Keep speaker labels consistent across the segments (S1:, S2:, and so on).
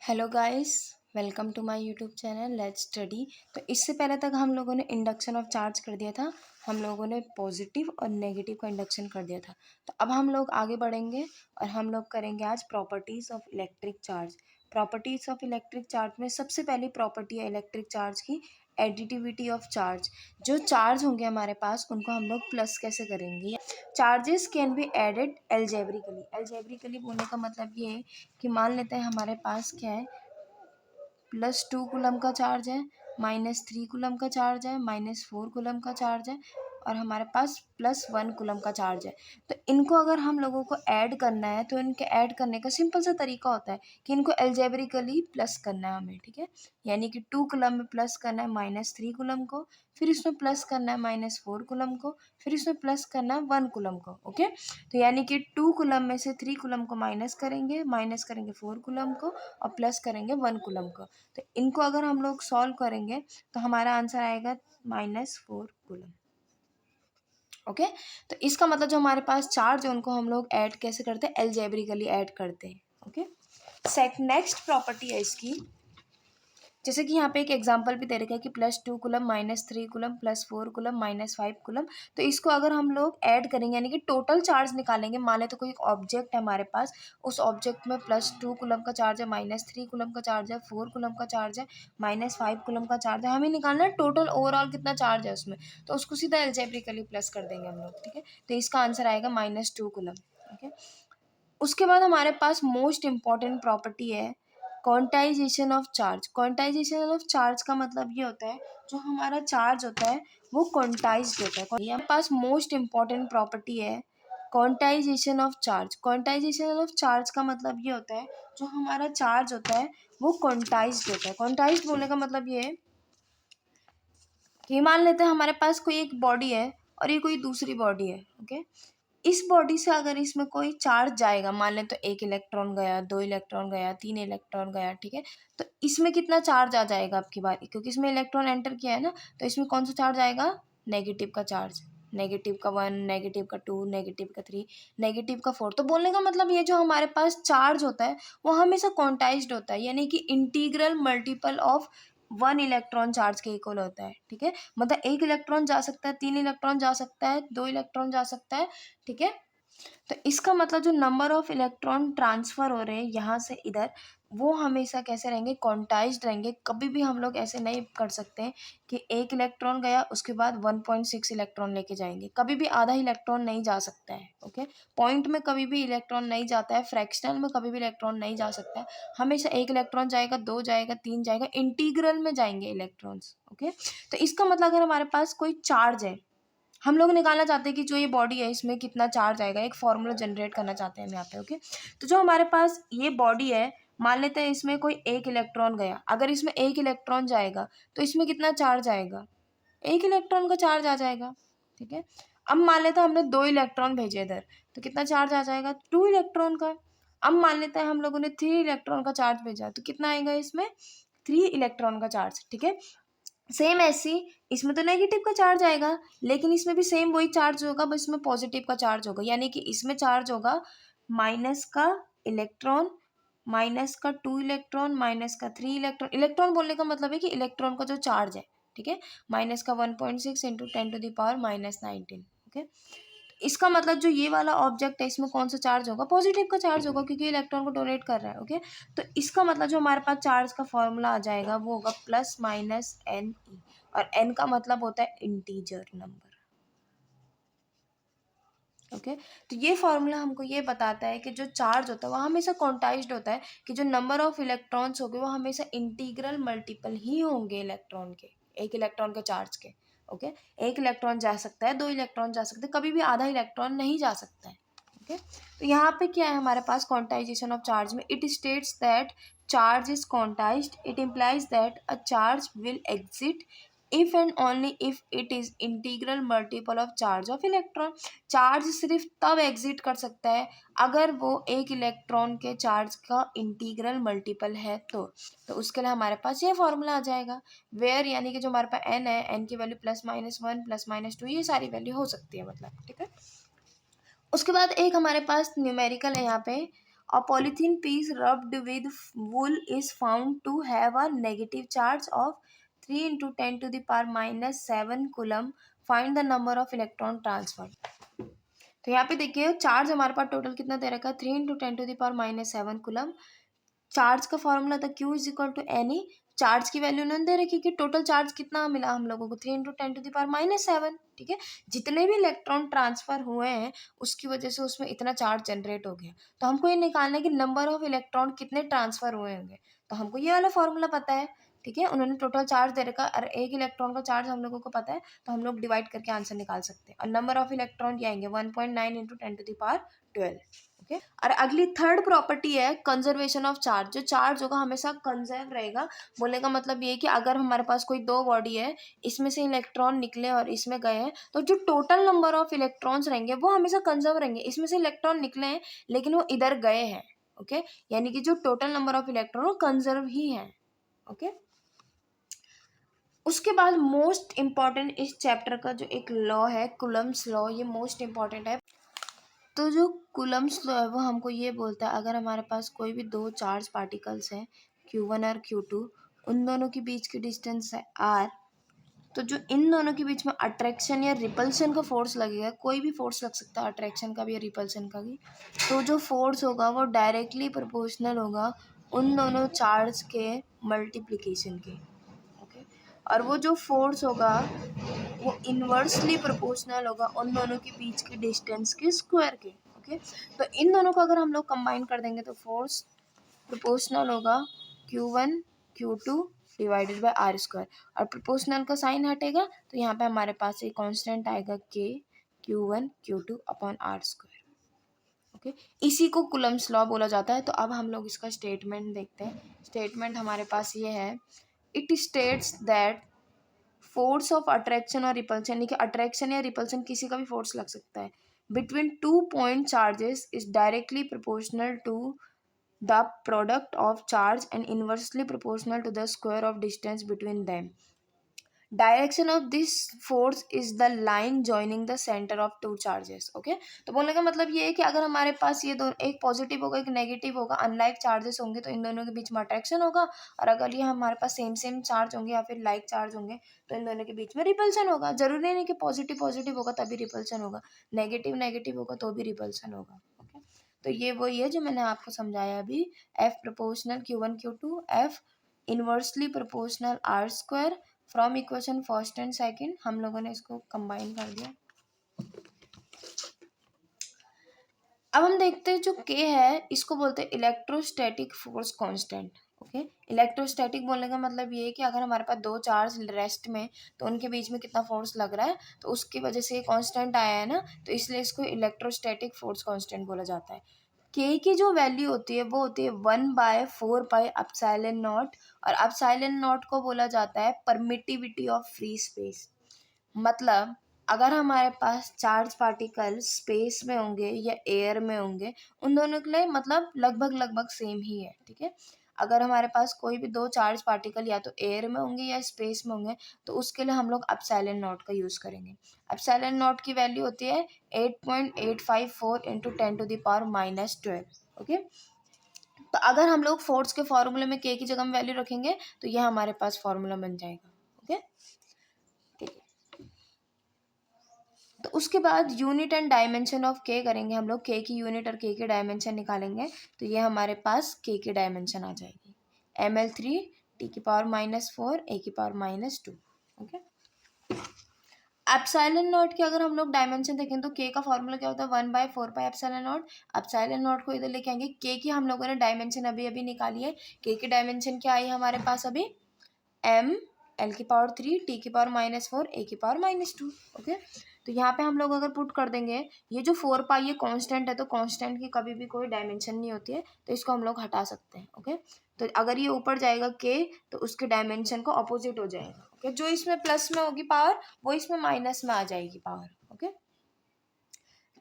S1: Hello guys, welcome to my YouTube channel let's study. तो इससे पहले तक हम लोगों ने इंडक्शन ऑफ चार्ज कर दिया था। हम लोगों ने पॉजिटिव और नेगेटिव का इंडक्शन कर दिया था। तो अब हम लोग आगे बढ़ेंगे और हम लोग करेंगे आज properties of electric charge. Properties of electric charge में सबसे पहली प्रॉपर्टी है इलेक्ट्रिक चार्ज की एडिटिविटी ऑफ चार्ज। जो चार्ज होंगे हमारे पास उनको हम लोग प्लस कैसे करेंगे। Charges can be added algebraically. Algebraically बोलने का मतलब ये है कि मान लेते हैं हमारे पास क्या है, +2 कूलम का चार्ज है, -3 कूलम का चार्ज है, -4 कूलम का चार्ज है और हमारे पास +1 कूलम का चार्ज है। तो इनको अगर हम लोगों को ऐड करना है तो इनके ऐड करने का सिंपल सा तरीका होता है कि इनको एल्जेब्रिकली प्लस करना है हमें, ठीक है। यानी कि 2 कूलम में प्लस करना है -3 कूलम को, फिर इसमें प्लस करना है -4 कूलम को, फिर इसमें प्लस करना है 1 कूलम को, ओके। तो यानी कि 2 कूलम में से 3 कूलम को माइनस करेंगे 4 कूलम को और प्लस करेंगे 1 कूलम को। तो इनको अगर हम लोग सॉल्व करेंगे तो हमारा आंसर आएगा -4 कूलम, ओके। तो इसका मतलब जो हमारे पास चार्ज है उनको हम लोग ऐड कैसे करते हैं, एल्जेब्रिकली ऐड करते हैं, ओके। नेक्स्ट प्रॉपर्टी है इसकी, जैसे कि यहाँ पे एक एग्जांपल भी दे रखा है कि +2 कूलम -3 कूलम +4 कूलम -5 कूलम। तो इसको अगर हम लोग ऐड करेंगे यानी कि टोटल चार्ज निकालेंगे, मान लें तो कोई एक ऑब्जेक्ट है हमारे पास, उस ऑब्जेक्ट में +2 कूलम का चार्ज है, -3 कूलम का चार्ज है, 4 कूलम का चार्ज है, -5 कूलम का चार्ज है। हमें निकालना है टोटल ओवरऑल कितना चार्ज है उसमें, तो उसको सीधा एल्जेब्रिकली प्लस कर देंगे हम लोग, ठीक है। तो इसका आंसर आएगा -2 कूलम, ओके। उसके बाद हमारे पास मोस्ट इंपॉर्टेंट प्रॉपर्टी है quantization of charge. Quantization of charge का मतलब ये होता है जो हमारा चार्ज होता है वो क्वांटाइज्ड होता है। हमारे पास मोस्ट इंपॉर्टेंट प्रॉपर्टी है quantization of charge. Quantization of charge का मतलब ये होता है जो हमारा चार्ज होता है वो क्वांटाइज्ड होता है। क्वांटाइज्ड बोलने का मतलब ये है कि मान लेते हैं हमारे पास कोई एक बॉडी है और ये कोई दूसरी बॉडी है, ओके। इस बॉडी से अगर इसमें कोई चार्ज जाएगा, मान लें तो 1 इलेक्ट्रॉन गया, 2 इलेक्ट्रॉन गया, 3 इलेक्ट्रॉन गया, ठीक है। तो इसमें कितना चार्ज आ जाएगा आपकी बार, क्योंकि इसमें इलेक्ट्रॉन एंटर किया है ना, तो इसमें कौन सा चार्ज आएगा, नेगेटिव का चार्ज। नेगेटिव का 1, नेगेटिव का 2, नेगेटिव का 3, नेगेटिव का 4। तो बोलने का मतलब ये जो हमारे पास चार्ज होता है वो हमेशा क्वांटाइज्ड होता है, यानी कि integral multiple of 1 electron charge के इक्वल होता है, ठीक है। मतलब 1 इलेक्ट्रॉन जा सकता है, 3 इलेक्ट्रॉन जा सकता है, 2 इलेक्ट्रॉन जा सकता है, ठीक है। तो इसका मतलब जो नंबर ऑफ इलेक्ट्रॉन ट्रांसफर हो रहे हैं यहाँ से इधर, वो हमेशा कैसे रहेंगे, क्वांटाइज्ड रहेंगे। कभी भी हम लोग ऐसे नहीं कर सकते हैं कि 1 इलेक्ट्रॉन गया उसके बाद 1.6 इलेक्ट्रॉन लेके जाएंगे। कभी भी आधा इलेक्ट्रॉन नहीं जा सकता है, ओके। पॉइंट में कभी भी इलेक्ट्रॉन नहीं जाता है, फ्रैक्शनल में कभी भी इलेक्ट्रॉन नहीं जा सकता है। हमेशा 1 इलेक्ट्रॉन जाएगा, 2 जाएगा, 3 जाएगा, इंटीग्रल में जाएंगे इलेक्ट्रॉन्स, ओके। तो इसका मतलब अगर हमारे पास कोई चार्ज है, हम लोग निकालना चाहते हैं कि जो ये बॉडी है इसमें कितना चार्ज आएगा, एक फॉर्मूला जनरेट करना चाहते हैं हम यहाँ पे, ओके। तो जो हमारे पास ये बॉडी है, मान लेते हैं इसमें कोई 1 इलेक्ट्रॉन गया, अगर इसमें 1 इलेक्ट्रॉन जाएगा तो इसमें कितना चार्ज आएगा, 1 इलेक्ट्रॉन का चार्ज आ जाएगा, ठीक है। अब मान लेते हैं हमने 2 इलेक्ट्रॉन भेजे इधर, तो कितना चार्ज आ जाएगा, 2 इलेक्ट्रॉन का। अब मान लेते हैं हम लोगों ने 3 इलेक्ट्रॉन का चार्ज भेजा, तो कितना आएगा इसमें, 3 इलेक्ट्रॉन का चार्ज, ठीक है। सेम ऐसी इसमें तो नेगेटिव का चार्ज आएगा, लेकिन इसमें भी सेम वही चार्ज होगा, बस इसमें पॉजिटिव का चार्ज होगा। यानी कि इसमें चार्ज होगा माइनस का इलेक्ट्रॉन, -2 इलेक्ट्रॉन, -3 इलेक्ट्रॉन। इलेक्ट्रॉन बोलने का मतलब है कि इलेक्ट्रॉन का जो चार्ज है, ठीक है, -1.6 इंटू 10⁻−19, ओके। इसका मतलब जो ये वाला ऑब्जेक्ट है इसमें कौन सा चार्ज होगा, पॉजिटिव का चार्ज होगा, क्योंकि इलेक्ट्रॉन को डोनेट कर रहा है, ओके। तो इसका मतलब जो हमारे पास चार्ज का फॉर्मूला आ जाएगा वो होगा ±NE, और n का मतलब होता है इंटीजर नंबर, ओके। तो ये फॉर्मूला हमको ये बताता है कि जो चार्ज होता है वो हमेशा क्वांटाइज्ड होता है, कि जो नंबर ऑफ इलेक्ट्रॉन्स होंगे वो हमेशा इंटीग्रल मल्टीपल ही होंगे इलेक्ट्रॉन के, 1 इलेक्ट्रॉन के चार्ज के, ओके। 1 इलेक्ट्रॉन जा सकता है, 2 इलेक्ट्रॉन जा सकते हैं, कभी भी आधा इलेक्ट्रॉन नहीं जा सकता है, ओके। तो यहाँ पे क्या है हमारे पास क्वांटाइजेशन ऑफ चार्ज में, it states that charge is quantized, it implies that a charge will exit if and only if it is integral multiple of charge of electron. Charge सिर्फ तब एग्जिट कर सकता है अगर वो 1 इलेक्ट्रॉन के charge का इंटीग्रल मल्टीपल है, तो उसके लिए हमारे पास ये फॉर्मूला आ जाएगा, वेयर यानी कि जो हमारे पास n है, n की वैल्यू +-1 +-2, ये सारी वैल्यू हो सकती है, मतलब, ठीक है। उसके बाद एक हमारे पास न्यूमेरिकल है यहाँ पे, A polythene piece rubbed with wool is found to have a negative charge of 3 into 10 to the power minus 7 coulomb. Find the number of electron transferred. तो यहाँ पे देखिए चार्ज हमारे पास टोटल कितना दे रखा है, 3 into 10 to the power minus 7 coulomb. Charge का formula था Q is equal to N E. Charge की वैल्यू उन्होंने दे रखी कि टोटल चार्ज कितना मिला हम लोगों को, 3 into 10 to the power minus 7. ठीक है, जितने भी इलेक्ट्रॉन ट्रांसफर हुए हैं उसकी वजह से उसमें इतना चार्ज जनरेट हो गया. तो हमको ये निकालना है कि नंबर ऑफ इलेक्ट्रॉन कितने ट्रांसफर हुए होंगे. तो हमको ये वाला फॉर्मूला पता है. ठीक है, उन्होंने टोटल चार्ज दे रखा और एक इलेक्ट्रॉन का चार्ज हम लोगों को पता है, तो हम लोग डिवाइड करके आंसर निकाल सकते हैं. और नंबर ऑफ इलेक्ट्रॉन क्या आएंगे, 1.9 into 10 to the power 12. Okay, और अगली थर्ड प्रॉपर्टी है कंजर्वेशन ऑफ चार्ज. जो चार्ज होगा हमेशा कंजर्व रहेगा. बोलने का मतलब ये है कि अगर हमारे पास कोई दो बॉडी है, इसमें से इलेक्ट्रॉन निकले और इसमें गए हैं, तो जो टोटल नंबर ऑफ इलेक्ट्रॉन्स रहेंगे वो हमेशा कंजर्व रहेंगे. इसमें से इलेक्ट्रॉन निकले हैं लेकिन वो इधर गए हैं. ओके, यानी कि जो टोटल नंबर ऑफ इलेक्ट्रॉन वो कंजर्व ही है. ओके, उसके बाद मोस्ट इम्पॉर्टेंट इस चैप्टर का जो एक लॉ है कुलम्स लॉ, ये मोस्ट इम्पॉर्टेंट है. तो जो कुलम्स लॉ है वो हमको ये बोलता है अगर हमारे पास कोई भी दो चार्ज पार्टिकल्स हैं Q1 और Q2, उन दोनों के बीच की डिस्टेंस है R, तो जो इन दोनों के बीच में अट्रैक्शन या रिपल्शन का फोर्स लगेगा, कोई भी फोर्स लग सकता है, अट्रैक्शन का भी या रिपल्शन का भी, तो जो फोर्स होगा वो डायरेक्टली प्रोपोर्शनल होगा उन दोनों चार्ज के मल्टीप्लिकेशन के. ओके, और वो जो फोर्स होगा वो इन्वर्सली प्रोपोर्शनल होगा उन दोनों के बीच के डिस्टेंस के स्क्वायर के. ओके, तो इन दोनों को अगर हम लोग कंबाइन कर देंगे तो फोर्स प्रोपोर्शनल होगा Q1 Q2 divided by R square. और प्रोपोर्शनल का साइन हटेगा तो यहाँ पे हमारे पास एक कांस्टेंट आएगा K Q1 Q2 upon R square. Okay, इसी को कुलम्स लॉ बोला जाता है. तो अब हम लोग इसका स्टेटमेंट देखते हैं. स्टेटमेंट हमारे पास ये है, it states that force of attraction और रिपल्शन, यानी कि अट्रैक्शन या रिपल्शन किसी का भी फोर्स लग सकता है, between 2 point charges is directly proportional to the product of charge and inversely proportional to the square of distance between them. Direction of this force is the line joining the centre of two charges. Okay, तो बोलने का मतलब ये है कि अगर हमारे पास ये दोनों, एक पॉजिटिव होगा एक नेगेटिव होगा, अनलाइक चार्जेस होंगे तो इन दोनों के बीच में अट्रैक्शन होगा, और अगर ये हमारे पास सेम सेम चार्ज होंगे या फिर लाइक चार्ज होंगे तो इन दोनों के बीच में रिपल्शन होगा. जरूरी नहीं कि पॉजिटिव पॉजिटिव होगा तभी रिपल्शन होगा, नेगेटिव नेगेटिव होगा तो भी रिपल्शन होगा. ओके, तो ये वही है जो मैंने आपको समझाया अभी. F proportional Q1 Q2, F inversely proportional R square. From equation first and second हम लोगों ने इसको कंबाइन कर दिया. अब हम देखते हैं जो K है इसको बोलते हैं electrostatic force constant. Okay, electrostatic बोलने का मतलब ये है कि अगर हमारे पास दो चार्ज रेस्ट में तो उनके बीच में कितना फोर्स लग रहा है, तो उसकी वजह से ये कांस्टेंट आया है ना, तो इसलिए इसको इलेक्ट्रोस्टैटिक फोर्स कांस्टेंट बोला जाता है. K की जो वैल्यू होती है वो होती है 1/4πε0, और एप्सिलॉन को बोला जाता है परमिटिविटी ऑफ फ्री स्पेस. मतलब अगर हमारे पास चार्ज पार्टिकल स्पेस में होंगे या एयर में होंगे, उन दोनों के लिए मतलब लगभग लगभग सेम ही है. ठीक है, अगर हमारे पास कोई भी दो चार्ज पार्टिकल या तो एयर में होंगे या स्पेस में होंगे तो उसके लिए हम लोग एप्सिलॉन नॉट का यूज़ करेंगे. एप्सिलॉन नॉट की वैल्यू होती है 8.854 into 10 to the power minus 12. Okay, तो अगर हम लोग फोर्स के फॉर्मूले में K की जगह में वैल्यू रखेंगे तो यह हमारे पास फॉर्मूला बन जाएगा. ओके, तो उसके बाद unit and dimension of K करेंगे हम लोग. K की यूनिट और K की डायमेंशन निकालेंगे तो ये हमारे पास K की डायमेंशन आ जाएगी ml3 T की पावर -4 A की पावर -2. ओके, एप्सिलॉन नॉट की अगर हम लोग डायमेंशन देखें तो K का फॉर्मूला क्या होता है, 1/4πε0. एप्सिलॉन नॉट को इधर लेके आएंगे. K की हम लोगों ने डायमेंशन अभी अभी निकाली है. K की डायमेंशन क्या आई हमारे पास अभी, m L की पावर 3 T की पावर -4 A की पावर -2. ओके, तो यहाँ पे हम लोग अगर पुट कर देंगे, ये जो 4π ये कांस्टेंट है तो कांस्टेंट की कभी भी कोई डायमेंशन नहीं होती है, तो इसको हम लोग हटा सकते हैं. ओके, तो अगर ये ऊपर जाएगा K तो उसके डायमेंशन को अपोजिट हो जाएगा. ओके, जो इसमें प्लस में होगी पावर वो इसमें माइनस में आ जाएगी power. Okay,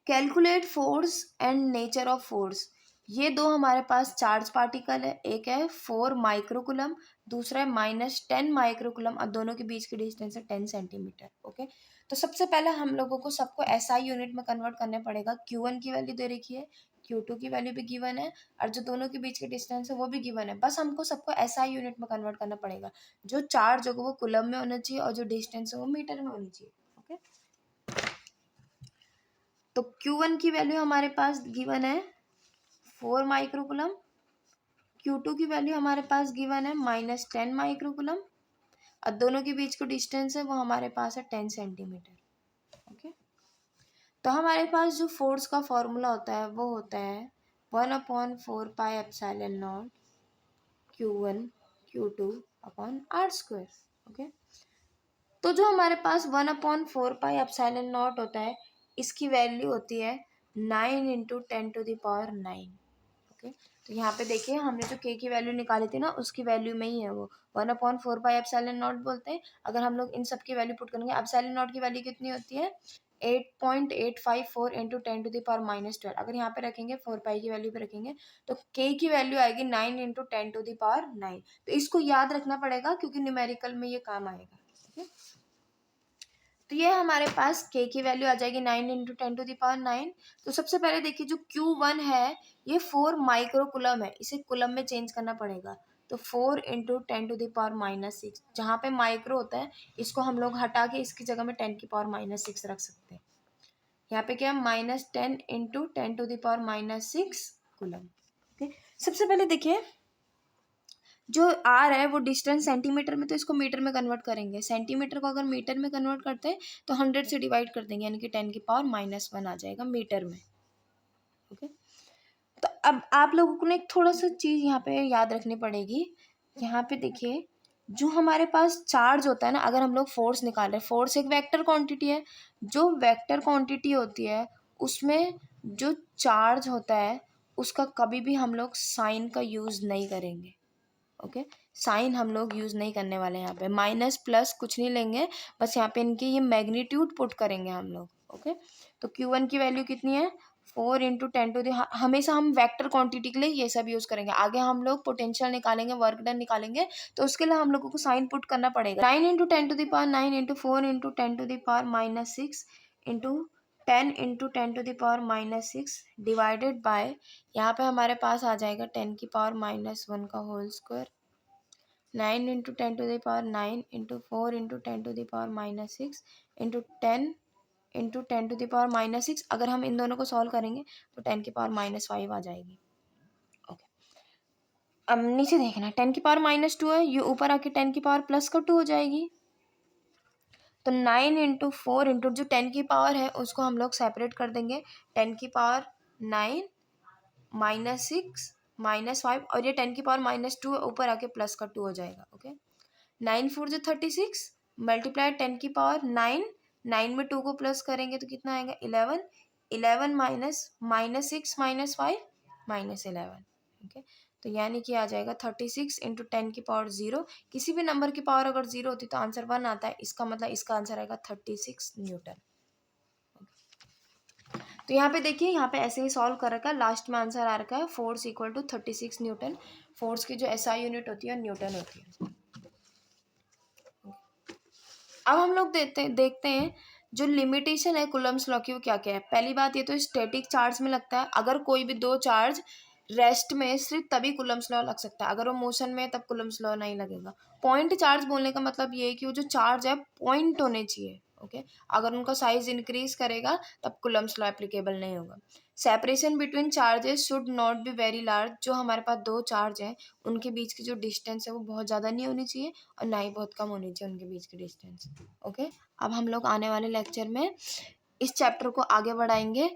S1: calculate force and nature of force. ये दो हमारे पास चार्ज पार्टिकल है, एक है 4 माइक्रोकुलम, दूसरा है -10 माइक्रोकुलम, और दोनों के बीच की डिस्टेंस है 10 सेंटीमीटर. ओके, तो सबसे पहले हम लोगों को सबको SI यूनिट में कन्वर्ट करने पड़ेगा. Q1 की वैल्यू दे रखी है, Q2 की वैल्यू भी गिवन है और जो दोनों के बीच के डिस्टेंस है वो भी गिवन है। बस हमको सबको SI यूनिट में कन्वर्ट करना पड़ेगा। जो चार्ज होगा वो कूलम में होना चाहिए और जो डिस्टेंस है वो मीटर में होनी चाहिए। ओके, तो Q1 की वैल्यू हमारे पास गिवन है 4 माइक्रोकूलम, Q2 की वैल्यू हमारे पास गिवन है -10 माइक्रोकूलम और दोनों के बीच का डिस्टेंस है वो हमारे पास है 10 सेंटीमीटर। ओके, तो हमारे पास जो फोर्स का फॉर्मूला होता है वो होता है 1/4πε0 Q1 Q2 upon r²। Okay, तो जो हमारे पास 1/4πε0 होता है इसकी वैल्यू होती है 9 × 10⁹ ओके, तो यहाँ पे देखिए हमने जो k की वैल्यू निकाली थी ना उसकी वैल्यू में ही है वो 1/4πε0 बोलते हैं। अगर हम लोग इन सब की वैल्यू पुट करेंगे, एप्सिलॉन की वैल्यू कितनी होती है 8.854 × 10⁻12। अगर यहाँ पे रखेंगे 4π की वैल्यू पे रखेंगे तो k की वैल्यू आएगी 9 × 10⁹ तो इसको याद रखना पड़ेगा क्योंकि न्यूमेरिकल में ये काम आएगा। ठीक है, तो ये हमारे पास k की वैल्यू आ जाएगी 9 × 10⁹। तो सबसे पहले देखिए जो Q1 है ये 4 माइक्रोकूलम है, इसे कूलम में चेंज करना पड़ेगा। तो 4 × 10⁻⁻6, जहाँ पे माइक्रो होता है इसको हम लोग हटा के इसकी जगह में 10⁻⁻6 रख सकते हैं। यहाँ पे क्या है -10 × 10⁻⁻6 कूलम। ठीक, सबसे पहले देखिए जो r है वो डिस्टेंस सेंटीमीटर में, तो इसको मीटर में कन्वर्ट करेंगे। सेंटीमीटर को अगर मीटर में कन्वर्ट करते हैं तो 100 से डिवाइड कर देंगे, यानी कि 10⁻⁻1 आ जाएगा मीटर में। ओके, तो अब आप लोगों को ना एक थोड़ा सा चीज़ यहाँ पे याद रखनी पड़ेगी। यहाँ पे देखिए जो हमारे पास चार्ज होता है ना, अगर हम लोग फोर्स निकाल रहे हैं, फोर्स एक वेक्टर क्वांटिटी है। जो वेक्टर क्वांटिटी होती है उसमें जो चार्ज होता है उसका कभी भी हम लोग साइन का यूज़ नहीं करेंगे। ओके, साइन हम लोग यूज़ नहीं करने वाले हैं। यहाँ पे माइनस प्लस कुछ नहीं लेंगे, बस यहाँ पे इनकी ये मैग्नीट्यूड पुट करेंगे हम लोग। ओके, तो Q1 की वैल्यू कितनी है 4 × 10⁻, हमेशा हम वेक्टर क्वांटिटी के लिए ये सब यूज़ करेंगे। आगे हम लोग पोटेंशियल निकालेंगे, वर्क डन निकालेंगे, तो उसके लिए हम लोगों को साइन पुट करना पड़ेगा। 9 × 10⁹ 9 × 4 × 10⁻⁻6 × 10 × 10⁻⁻6 डिवाइडेड बाय, यहाँ पे हमारे पास आ जाएगा 10⁻⁻1 का होल स्क्वायर। 9 × 10⁹ 9 × 4 × 10⁻⁻6 × 10 × 10⁻⁻6। अगर हम इन दोनों को सॉल्व करेंगे तो 10⁻⁻5 आ जाएगी। ओके, अब नीचे देखना 10⁻⁻2 है, ये ऊपर आके 10⁻+2 हो जाएगी। तो 9 × 4 × जो 10 की पावर है उसको हम लोग सेपरेट कर देंगे, 10⁻9 -6 -5 और ये 10⁻⁻2 ऊपर आके +2 हो जाएगा। ओके, 9 4 जो 36 मल्टीप्लाई 10⁻9, 9 में 2 को प्लस करेंगे तो कितना आएगा 11, 11 -6 -5 -11। ओके, तो यानी कि आ जाएगा 36 × 10⁻0। किसी भी नंबर की पावर अगर 0 होती तो आंसर 1 आता है, इसका मतलब इसका आंसर आएगा 36 न्यूटन। तो यहाँ पे देखिए, यहाँ पे ऐसे ही सॉल्व कर रखा है, लास्ट में आंसर आ रखा है force equal to 36 newton. Force की जो SI यूनिट होती है न्यूटन होती है। अब हम लोग देखते हैं जो लिमिटेशन है कूलम्स लॉ की वो क्या क्या है। पहली बात ये तो स्टैटिक चार्ज में लगता है, अगर कोई भी दो चार्ज रेस्ट में सिर्फ तभी कूलम्स लॉ लग सकता है, अगर वो मोशन में है तब कूलम्स लॉ नहीं लगेगा। पॉइंट चार्ज बोलने का मतलब ये है कि वो जो चार्ज है पॉइंट होने चाहिए। ओके, अगर उनका साइज इंक्रीज करेगा तब कूलम्स लॉ एप्लीकेबल नहीं होगा। Separation between charges should not be very large, जो हमारे पास दो चार्ज हैं उनके बीच की जो डिस्टेंस है वो बहुत ज़्यादा नहीं होनी चाहिए और ना ही बहुत कम होनी चाहिए उनके बीच की डिस्टेंस। ओके, अब हम लोग आने वाले लेक्चर में इस चैप्टर को आगे बढ़ाएंगे